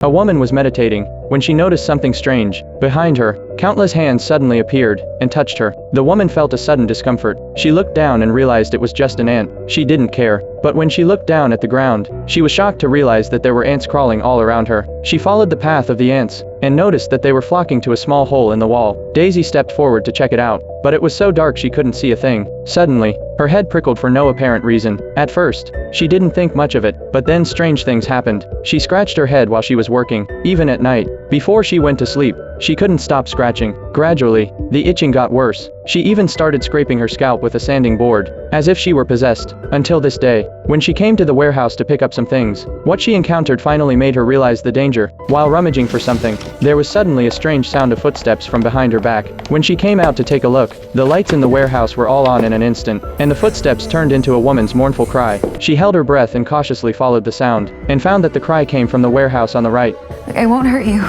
A woman was meditating when she noticed something strange. Behind her, countless hands suddenly appeared and touched her. The woman felt a sudden discomfort. She looked down and realized it was just an ant. She didn't care. But when she looked down at the ground, she was shocked to realize that there were ants crawling all around her. She followed the path of the ants and noticed that they were flocking to a small hole in the wall. Daisy stepped forward to check it out, but it was so dark she couldn't see a thing. Suddenly, her head prickled for no apparent reason. At first, she didn't think much of it, but then strange things happened. She scratched her head while she was working, even at night. Before she went to sleep, she couldn't stop scratching. Gradually, the itching got worse. She even started scraping her scalp with a sanding board, as if she were possessed. Until this day, when she came to the warehouse to pick up some things, what she encountered finally made her realize the danger. While rummaging for something, there was suddenly a strange sound of footsteps from behind her back. When she came out to take a look, the lights in the warehouse were all on in an instant, and the footsteps turned into a woman's mournful cry. She held her breath and cautiously followed the sound, and found that the cry came from the warehouse on the right. I won't hurt you.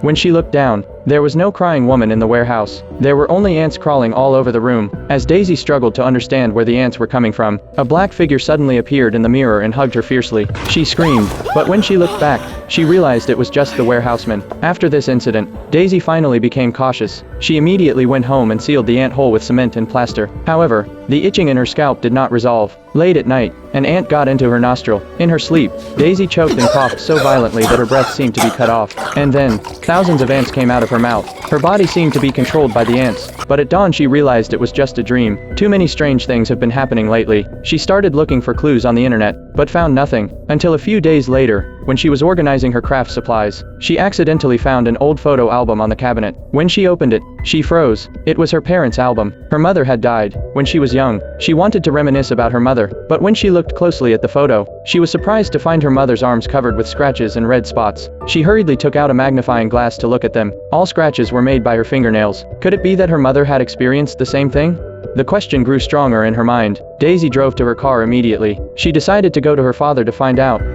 When she looked down, there was no crying woman in the warehouse. There were only ants crawling all over the room. As Daisy struggled to understand where the ants were coming from, a black figure suddenly appeared in the mirror and hugged her fiercely. She screamed, but when she looked back, she realized it was just the warehouseman. After this incident, Daisy finally became cautious. She immediately went home and sealed the ant hole with cement and plaster. However, the itching in her scalp did not resolve. Late at night, an ant got into her nostril. In her sleep, Daisy choked and coughed so violently that her breath seemed to be cut off. And then, thousands of ants came out of her mouth. Her body seemed to be controlled by the ants, but at dawn she realized it was just a dream. Too many strange things have been happening lately. She started looking for clues on the internet, but found nothing, until a few days later, when she was organizing her craft supplies, she accidentally found an old photo album on the cabinet. When she opened it, she froze. It was her parents' album. Her mother had died when she was young. She wanted to reminisce about her mother, but when she looked closely at the photo, she was surprised to find her mother's arms covered with scratches and red spots. She hurriedly took out a magnifying glass to look at them. All scratches were made by her fingernails. Could it be that her mother had experienced the same thing? The question grew stronger in her mind. Daisy drove to her car immediately. She decided to go to her father to find out.